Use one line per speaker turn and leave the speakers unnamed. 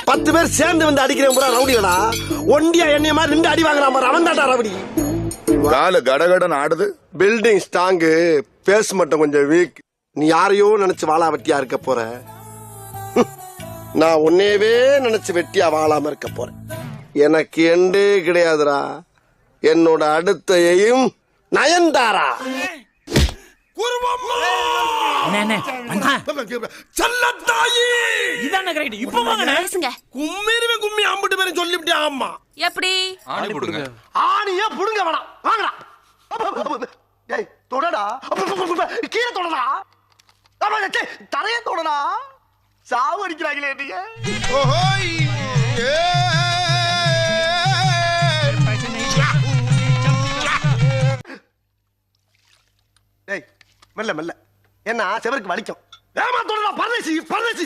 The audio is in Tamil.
10 பேர் சேர்ந்து வந்து அடிக்கிறேன் பூரா ரவுடிகளா? ஒண்டியா என்னைய மாதிரி 2 அடி வாங்குறான் பாரு, அவன் தான்டா ரவுடி.
கால கடகடன் ஆடுது.
பில்டிங் ஸ்ட்ராங்கு, பேஸ் மட்டும் கொஞ்சம் வீக். நீ யாரையோ நினைச்சு வாழா வெட்டியா இருக்க போற. நான் உன்னையவே நினைச்சு வெட்டியா வாழாம இருக்க போறேன். எனக்கு எண்டே கிடையாதுடா. என்னோட அடுத்த எய்ம் நயன்தாரா.
கும்மி அம்பிட்டு பேரும் சொல்லிவிட்டே. ஆமா, எப்படி ஆணியா புடுங்க வேணாம். வாங்கடா.
ஏய் தொடடா, கீழே தொடடா, தரைய தொடடா. சாவு அடிக்கிறாங்களே நீங்க. மெல்ல மெல்ல, என்ன செவருக்கு வலிக்கும். ஏமா தொடடா, பரதேசி பரதேசி.